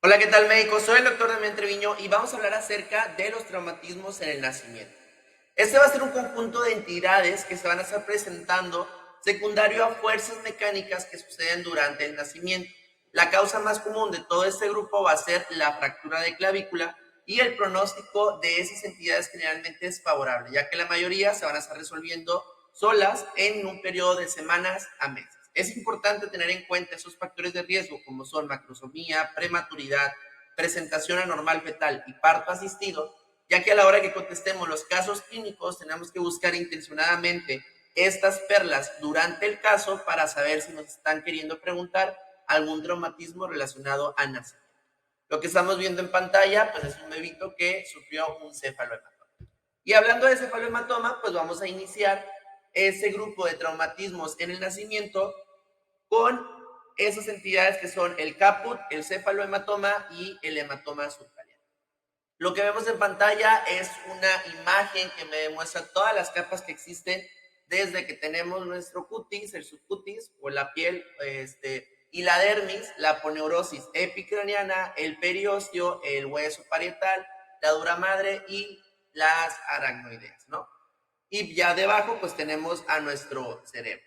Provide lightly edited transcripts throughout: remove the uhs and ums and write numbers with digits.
Hola, ¿qué tal, médicos? Soy el doctor Damián Treviño y vamos a hablar acerca de los traumatismos en el nacimiento. Este va a ser un conjunto de entidades que se van a estar presentando secundario a fuerzas mecánicas que suceden durante el nacimiento. La causa más común de todo este grupo va a ser la fractura de clavícula y el pronóstico de esas entidades generalmente es favorable, ya que la mayoría se van a estar resolviendo solas en un periodo de semanas a meses. Es importante tener en cuenta esos factores de riesgo como son macrosomía, prematuridad, presentación anormal fetal y parto asistido, ya que a la hora que contestemos los casos clínicos tenemos que buscar intencionadamente estas perlas durante el caso para saber si nos están queriendo preguntar algún traumatismo relacionado a nacimiento. Lo que estamos viendo en pantalla pues es un bebito que sufrió un cefalohematoma. Y hablando de cefalohematoma, pues vamos a iniciar ese grupo de traumatismos en el nacimiento con esas entidades que son el caput, el cefalohematoma y el hematoma subcraneal. Lo que vemos en pantalla es una imagen que me demuestra todas las capas que existen desde que tenemos nuestro cutis, el subcutis o la piel, y la dermis, la aponeurosis epicraniana, el periósteo, el hueso parietal, la dura madre y las aracnoideas, ¿no? Y ya debajo pues tenemos a nuestro cerebro.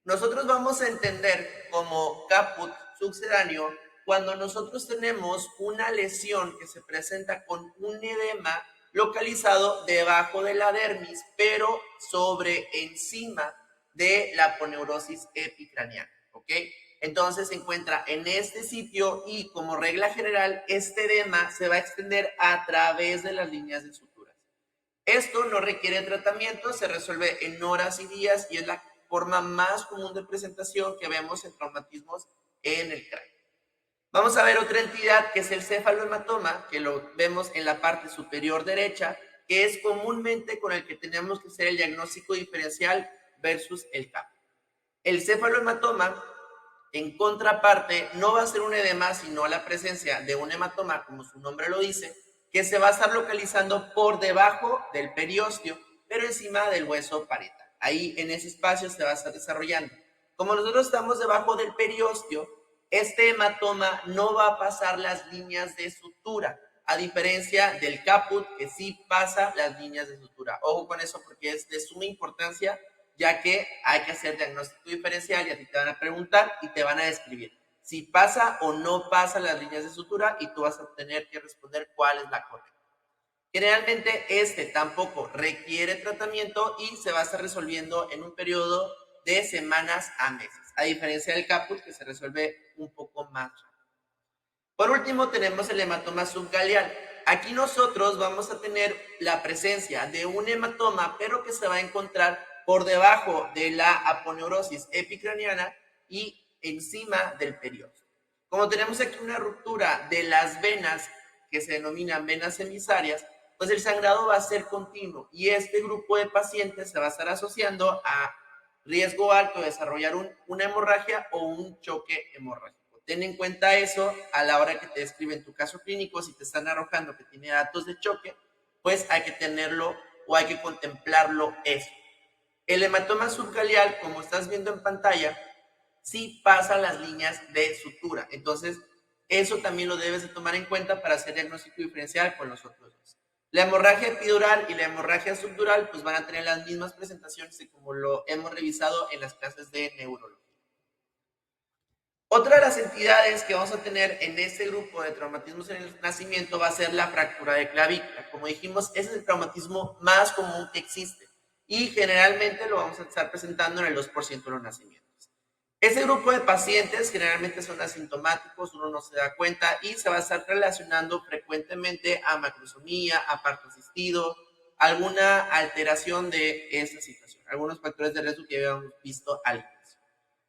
Nosotros vamos a entender como caput sucedáneo cuando nosotros tenemos una lesión que se presenta con un edema localizado debajo de la dermis, pero sobre encima de la aponeurosis epicraniana, ¿ok? Entonces se encuentra en este sitio y como regla general, este edema se va a extender a través de las líneas de suturas. Esto no requiere tratamiento, se resuelve en horas y días y es la forma más común de presentación que vemos en traumatismos en el cráneo. Vamos a ver otra entidad que es el cefalohematoma, que lo vemos en la parte superior derecha, que es comúnmente con el que tenemos que hacer el diagnóstico diferencial versus el CAP. El cefalohematoma, en contraparte, no va a ser un edema, sino la presencia de un hematoma, como su nombre lo dice, que se va a estar localizando por debajo del periósteo, pero encima del hueso parietal. Ahí en ese espacio se va a estar desarrollando. Como nosotros estamos debajo del periósteo, este hematoma no va a pasar las líneas de sutura, a diferencia del caput, que sí pasa las líneas de sutura. Ojo con eso porque es de suma importancia, ya que hay que hacer diagnóstico diferencial y a ti te van a preguntar y te van a describir si pasa o no pasa las líneas de sutura y tú vas a tener que responder cuál es la correcta. Generalmente este tampoco requiere tratamiento y se va a estar resolviendo en un periodo de semanas a meses, a diferencia del caput que se resuelve un poco más rápido. Por último tenemos el hematoma subgaleal. Aquí nosotros vamos a tener la presencia de un hematoma, pero que se va a encontrar por debajo de la aponeurosis epicraniana y encima del periósteo. Como tenemos aquí una ruptura de las venas que se denominan venas emisarias, pues el sangrado va a ser continuo y este grupo de pacientes se va a estar asociando a riesgo alto de desarrollar una hemorragia o un choque hemorrágico. Ten en cuenta eso a la hora que te describen tu caso clínico. Si te están arrojando que tiene datos de choque, pues hay que tenerlo o hay que contemplarlo eso. El hematoma subgaleal, como estás viendo en pantalla, sí pasa las líneas de sutura. Entonces, eso también lo debes de tomar en cuenta para hacer diagnóstico diferencial con los otros dos. La hemorragia epidural y la hemorragia subdural pues van a tener las mismas presentaciones como lo hemos revisado en las clases de neurología. Otra de las entidades que vamos a tener en este grupo de traumatismos en el nacimiento va a ser la fractura de clavícula. Como dijimos, ese es el traumatismo más común que existe y generalmente lo vamos a estar presentando en el 2% de los nacimientos. Ese grupo de pacientes generalmente son asintomáticos, uno no se da cuenta y se va a estar relacionando frecuentemente a macrosomía, a parto asistido, alguna alteración de esa situación, algunos factores de riesgo que habíamos visto al inicio.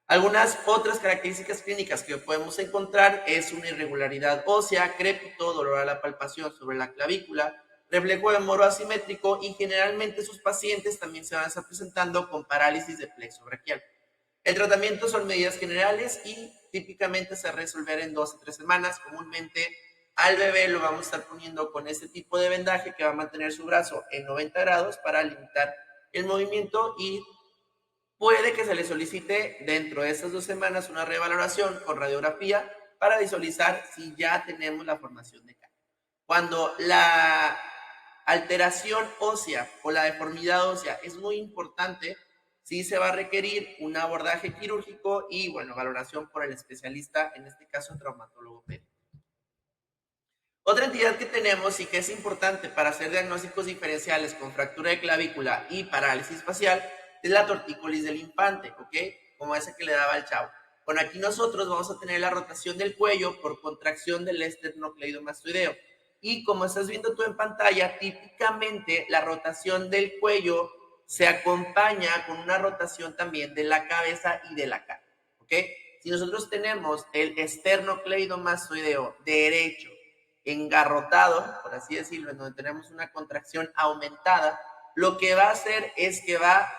Algunas otras características clínicas que podemos encontrar es una irregularidad ósea, crépito, dolor a la palpación sobre la clavícula, reflejo de moro asimétrico y generalmente sus pacientes también se van a estar presentando con parálisis de plexo braquial. El tratamiento son medidas generales y típicamente se va a resolver en 2 a 3 semanas. Comúnmente al bebé lo vamos a estar poniendo con este tipo de vendaje que va a mantener su brazo en 90 grados para limitar el movimiento y puede que se le solicite dentro de estas 2 semanas una revaloración con radiografía para visualizar si ya tenemos la formación de callo. Cuando la alteración ósea o la deformidad ósea es muy importante, sí se va a requerir un abordaje quirúrgico y, bueno, valoración por el especialista, en este caso traumatólogo pediatra. Otra entidad que tenemos y que es importante para hacer diagnósticos diferenciales con fractura de clavícula y parálisis facial es la tortícolis del infante, ¿ok? Como esa que le daba al chavo. Bueno, aquí nosotros vamos a tener la rotación del cuello por contracción del esternocleidomastoideo. Y como estás viendo tú en pantalla, típicamente la rotación del cuello se acompaña con una rotación también de la cabeza y de la cara, ¿ok? Si nosotros tenemos el esternocleidomastoideo derecho engarrotado, por así decirlo, en donde tenemos una contracción aumentada, lo que va a hacer es que va a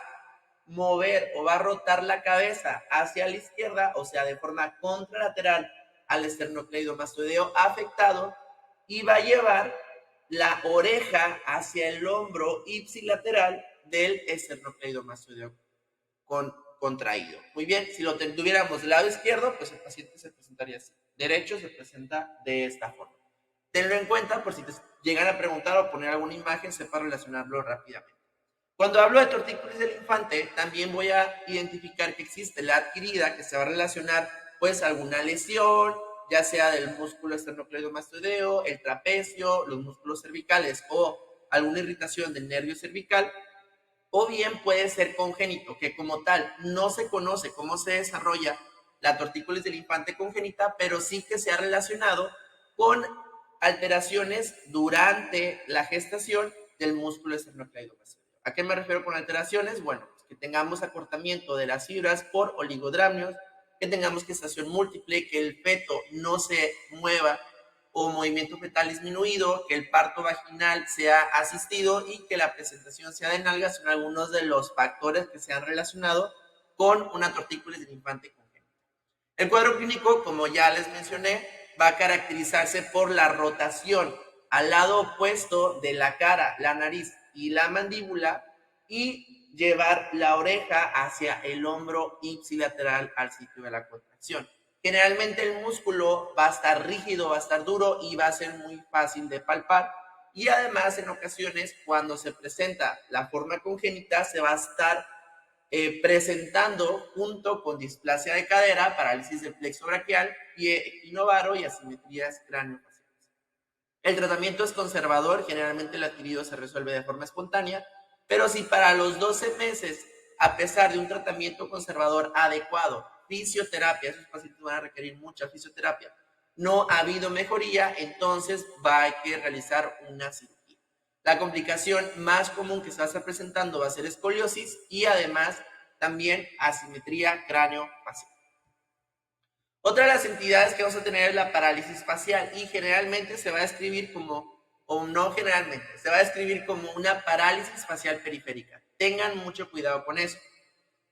mover o va a rotar la cabeza hacia la izquierda, o sea, de forma contralateral al esternocleidomastoideo afectado, y va a llevar la oreja hacia el hombro ipsilateral del esternocleidomastoideo contraído. Muy bien, si lo tuviéramos del lado izquierdo, pues el paciente se presentaría así. Derecho se presenta de esta forma. Tenlo en cuenta por si te llegan a preguntar o poner alguna imagen, sepa relacionarlo rápidamente. Cuando hablo de tortícolis del infante, también voy a identificar que existe la adquirida, que se va a relacionar pues a alguna lesión, ya sea del músculo esternocleidomastoideo, el trapecio, los músculos cervicales o alguna irritación del nervio cervical, o bien puede ser congénito, que como tal no se conoce cómo se desarrolla la tortícolis del infante congénita, pero sí que se ha relacionado con alteraciones durante la gestación del músculo esternocleidomastoideo. ¿A qué me refiero con alteraciones? Bueno, pues que tengamos acortamiento de las fibras por oligodramnios, que tengamos gestación múltiple, que el feto no se mueva o movimiento fetal disminuido, que el parto vaginal sea asistido y que la presentación sea de nalgas son algunos de los factores que se han relacionado con una tortícolis del infante congénita. El cuadro clínico, como ya les mencioné, va a caracterizarse por la rotación al lado opuesto de la cara, la nariz y la mandíbula y llevar la oreja hacia el hombro ipsilateral al sitio de la contracción. Generalmente el músculo va a estar rígido, va a estar duro y va a ser muy fácil de palpar. Y además, en ocasiones, cuando se presenta la forma congénita, se va a estar presentando junto con displasia de cadera, parálisis del plexo braquial, pie equinovaro y asimetrías craneofaciales. El tratamiento es conservador, generalmente el adquirido se resuelve de forma espontánea, pero si para los 12 meses, a pesar de un tratamiento conservador adecuado, fisioterapia, esos pacientes van a requerir mucha fisioterapia, no ha habido mejoría, entonces va a que realizar una cirugía. La complicación más común que se va a estar presentando va a ser escoliosis y además también asimetría cráneo-facial. Otra de las entidades que vamos a tener es la parálisis facial y generalmente se va a describir como, o no generalmente, se va a describir como una parálisis facial periférica. Tengan mucho cuidado con eso.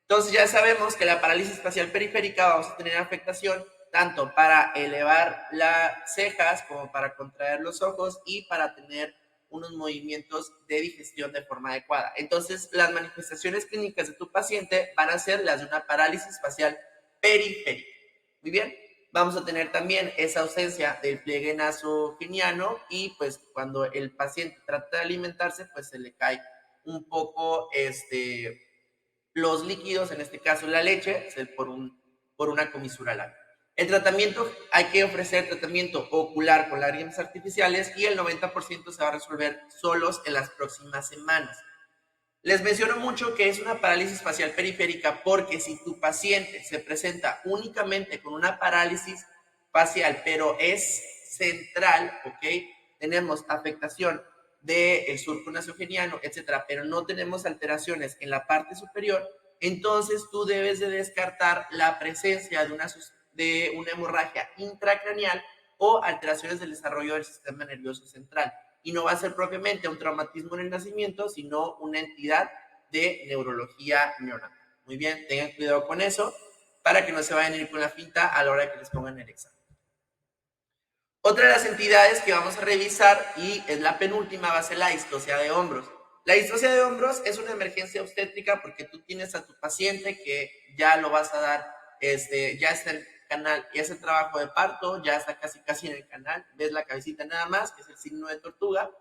Entonces ya sabemos que la parálisis facial periférica vamos a tener afectación tanto para elevar las cejas como para contraer los ojos y para tener unos movimientos de digestión de forma adecuada. Entonces, las manifestaciones clínicas de tu paciente van a ser las de una parálisis facial periférica. Muy bien, vamos a tener también esa ausencia del pliegue nasogeniano y pues cuando el paciente trata de alimentarse, pues se le cae un poco los líquidos, en este caso la leche, por una comisura labial. El tratamiento, hay que ofrecer tratamiento ocular con lágrimas artificiales y el 90% se va a resolver solos en las próximas semanas. Les menciono mucho que es una parálisis facial periférica porque si tu paciente se presenta únicamente con una parálisis facial, pero es central, ¿ok? Tenemos afectación del surco nasogeniano, etcétera, pero no tenemos alteraciones en la parte superior, entonces tú debes de descartar la presencia de una hemorragia intracraneal o alteraciones del desarrollo del sistema nervioso central. Y no va a ser propiamente un traumatismo en el nacimiento, sino una entidad de neurología neonatal. Muy bien, tengan cuidado con eso para que no se vayan a ir con la finta a la hora de que les pongan el examen. Otra de las entidades que vamos a revisar, y es la penúltima, va a ser la distocia de hombros. La distocia de hombros es una emergencia obstétrica porque tú tienes a tu paciente que ya lo vas a dar, ya está canal y hace trabajo de parto, ya está casi en el canal, ves la cabecita nada más, que es el signo de tortuga,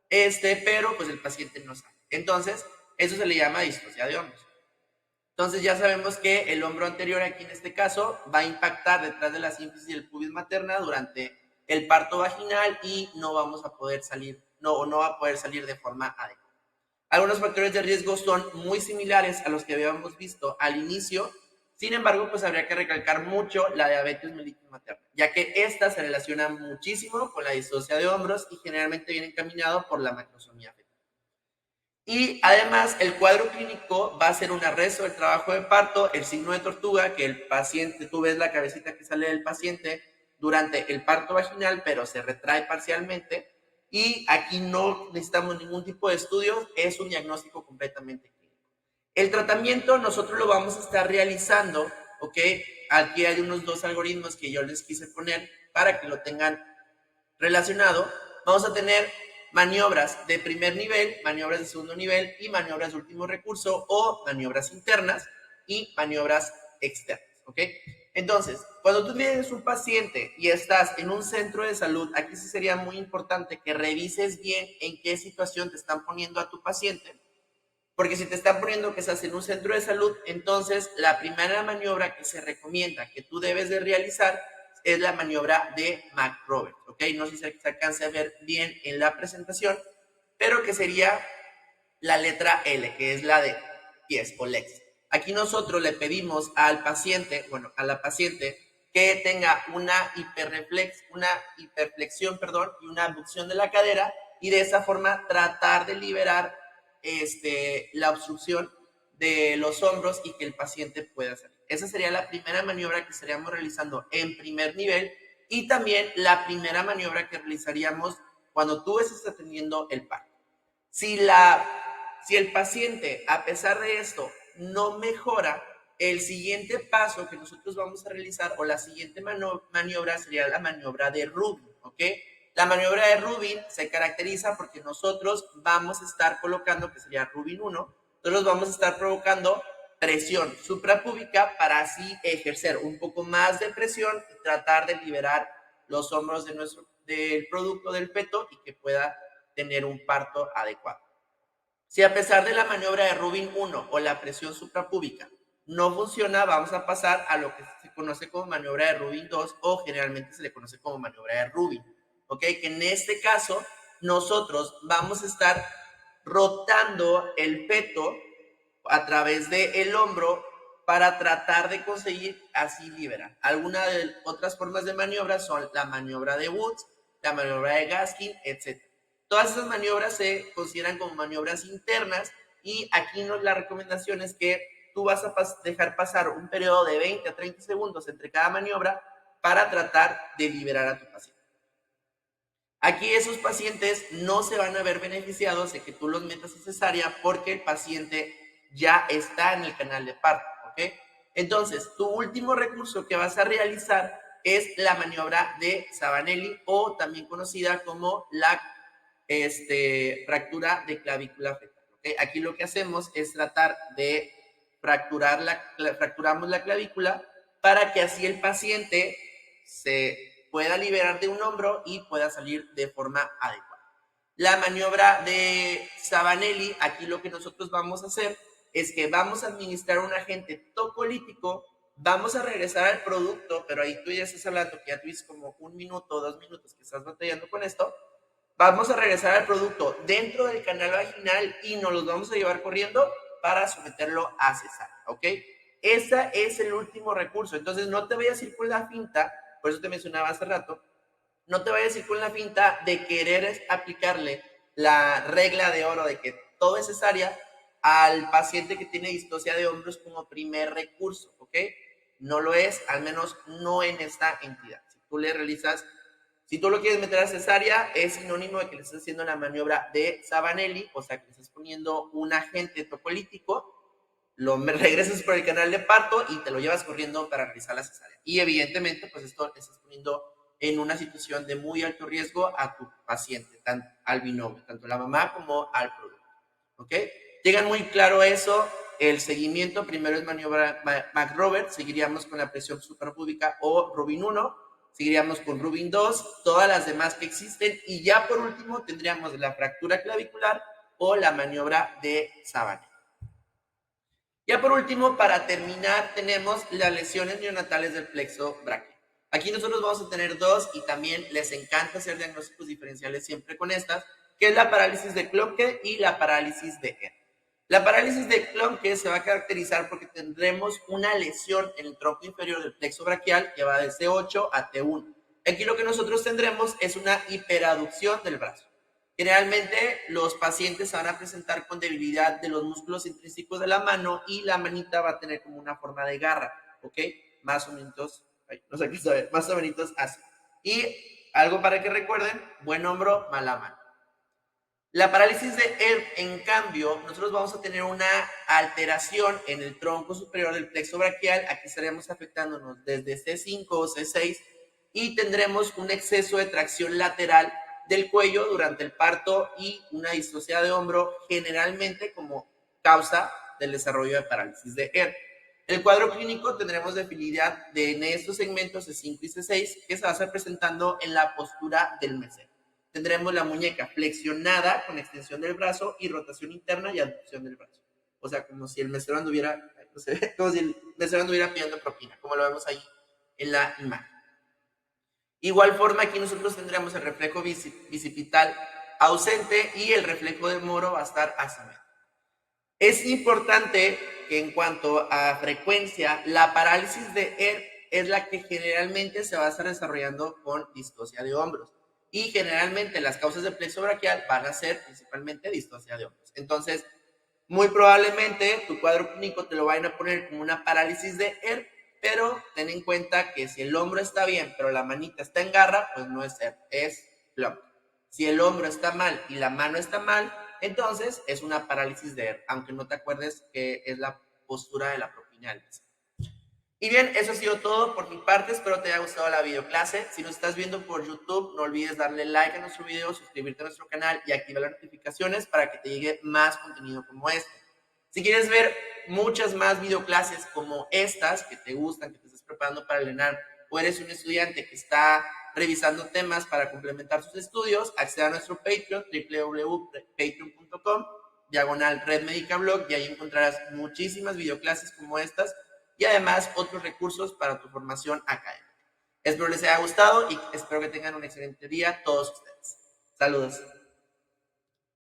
pero pues el paciente no sabe. Entonces, eso se le llama distocia de hombros. Entonces ya sabemos que el hombro anterior aquí en este caso va a impactar detrás de la sínfisis del pubis materna durante el parto vaginal y no vamos a poder salir, no va a poder salir de forma adecuada. Algunos factores de riesgo son muy similares a los que habíamos visto al inicio, sin embargo, pues habría que recalcar mucho la diabetes mellitus materna, ya que esta se relaciona muchísimo con la distocia de hombros y generalmente viene encaminado por la macrosomía fetal. Y además, el cuadro clínico va a ser un arresto del trabajo de parto, el signo de tortuga, que el paciente, tú ves la cabecita que sale del paciente durante el parto vaginal, pero se retrae parcialmente. Y aquí no necesitamos ningún tipo de estudios, es un diagnóstico completamente clínico. El tratamiento nosotros lo vamos a estar realizando, ¿ok? Aquí hay unos 2 algoritmos que yo les quise poner para que lo tengan relacionado. Vamos a tener maniobras de primer nivel, maniobras de segundo nivel y maniobras de último recurso o maniobras internas y maniobras externas, ¿ok? Entonces, cuando tú tienes un paciente y estás en un centro de salud, aquí sí sería muy importante que revises bien en qué situación te están poniendo a tu paciente, porque si te están poniendo que estás en un centro de salud, entonces la primera maniobra que se recomienda que tú debes de realizar es la maniobra de McRoberts, ¿ok? No sé si se alcance a ver bien en la presentación, pero que sería la letra L, que es la de pies o legs. Aquí nosotros le pedimos al paciente, bueno, a la paciente, que tenga una hiperflexión, y una abducción de la cadera, y de esa forma tratar de liberar la obstrucción de los hombros y que el paciente pueda salir. Esa sería la primera maniobra que estaríamos realizando en primer nivel y también la primera maniobra que realizaríamos cuando tú estés atendiendo el parto. Si el paciente, a pesar de esto, no mejora, el siguiente paso que nosotros vamos a realizar o la siguiente maniobra sería la maniobra de Rubin, ¿ok? La maniobra de Rubin se caracteriza porque nosotros vamos a estar colocando, que sería Rubin 1, nosotros vamos a estar provocando presión suprapúbica para así ejercer un poco más de presión y tratar de liberar los hombros del producto del feto y que pueda tener un parto adecuado. Si a pesar de la maniobra de Rubin 1 o la presión suprapúbica no funciona, vamos a pasar a lo que se conoce como maniobra de Rubin 2 o generalmente se le conoce como maniobra de Rubin. ¿Ok? Que en este caso nosotros vamos a estar rotando el feto a través del hombro para tratar de conseguir así liberar. Algunas de otras formas de maniobra son la maniobra de Woods, la maniobra de Gaskin, etc. Todas esas maniobras se consideran como maniobras internas y aquí la recomendación es que tú vas a dejar pasar un periodo de 20 a 30 segundos entre cada maniobra para tratar de liberar a tu paciente. Aquí esos pacientes no se van a ver beneficiados de que tú los metas a cesárea porque el paciente ya está en el canal de parto, ¿ok? Entonces, tu último recurso que vas a realizar es la maniobra de Sabanelli o también conocida como la fractura de clavícula fetal, ¿ok? Aquí lo que hacemos es tratar de fracturamos la clavícula para que así el paciente se pueda liberar de un hombro y pueda salir de forma adecuada. La maniobra de Sabanelli, aquí lo que nosotros vamos a hacer es que vamos a administrar un agente tocolítico, vamos a regresar al producto, pero ahí tú ya estás hablando que ya tuviste como 1 minuto o 2 minutos que estás batallando con esto, vamos a regresar al producto dentro del canal vaginal y nos los vamos a llevar corriendo para someterlo a cesárea, ¿ok? Ese es el último recurso, entonces no te vayas a ir con la finta, por eso te mencionaba hace rato, no te vayas a ir con la finta de querer aplicarle la regla de oro de que todo es cesárea al paciente que tiene distocia de hombros como primer recurso, ¿ok? No lo es, al menos no en esta entidad. Si tú lo quieres meter a cesárea, es sinónimo de que le estás haciendo la maniobra de Sabanelli, o sea, que le estás poniendo un agente tocolítico, lo regresas por el canal de parto y te lo llevas corriendo para realizar la cesárea. Y evidentemente, pues esto le estás poniendo en una situación de muy alto riesgo a tu paciente, al binomio, tanto la mamá como al producto. ¿Ok? Llegan muy claro eso. el seguimiento, primero es maniobra McRobert, seguiríamos con la presión suprapúbica o Rubin 1, seguiríamos con Rubin 2, todas las demás que existen, y ya por último tendríamos la fractura clavicular o la maniobra de Savane. Ya por último, para terminar, tenemos las lesiones neonatales del plexo braquial. Aquí nosotros vamos a tener dos y también les encanta hacer diagnósticos diferenciales siempre con estas, que es la parálisis de Klomke y la parálisis de Ehr. La parálisis de Klomke se va a caracterizar porque tendremos una lesión en el tronco inferior del plexo braquial que va de C8 a T1. Aquí lo que nosotros tendremos es una hiperaducción del brazo. Generalmente los pacientes se van a presentar con debilidad de los músculos intrínsecos de la mano y la manita va a tener como una forma de garra, ¿ok? Más o menos, no sé qué saber, más o menos así. Y algo para que recuerden, buen hombro, mala mano. La parálisis de Ehr, en cambio, nosotros vamos a tener una alteración en el tronco superior del plexo braquial. Aquí estaremos afectándonos desde C5 o C6 y tendremos un exceso de tracción lateral del cuello durante el parto y una distocia de hombro, generalmente como causa del desarrollo de parálisis de Ehr. El cuadro clínico tendremos debilidad en estos segmentos C5 y C6 que se va a estar presentando en la postura del mesero. Tendremos la muñeca flexionada con extensión del brazo y rotación interna y abducción del brazo. O sea, como si el mesero anduviera, no sé, como si el mesero anduviera pidiendo propina, como lo vemos ahí en la imagen. Igual forma, aquí nosotros tendremos el reflejo bicipital ausente y el reflejo de Moro va a estar asimétrico. Es importante que en cuanto a frecuencia, la parálisis de Ehr es la que generalmente se va a estar desarrollando con distocia de hombros. Y generalmente las causas del plexo braquial van a ser principalmente distocia de hombros. Entonces, muy probablemente tu cuadro clínico te lo vayan a poner como una parálisis de Ehr, pero ten en cuenta que si el hombro está bien, pero la manita está en garra, pues no es Ehr, es Klomke. Si el hombro está mal y la mano está mal, entonces es una parálisis de Ehr, aunque no te acuerdes que es la postura de la propina del mesero. Y bien, eso ha sido todo por mi parte. Espero te haya gustado la videoclase. Si nos estás viendo por YouTube, no olvides darle like a nuestro video, suscribirte a nuestro canal y activar las notificaciones para que te llegue más contenido como este. Si quieres ver muchas más videoclases como estas que te gustan, que te estás preparando para el ENARM, o eres un estudiante que está revisando temas para complementar sus estudios, accede a nuestro Patreon, www.patreon.com/Red Médica Blog, y ahí encontrarás muchísimas videoclases como estas y además otros recursos para tu formación académica. Espero les haya gustado y espero que tengan un excelente día todos ustedes. Saludos.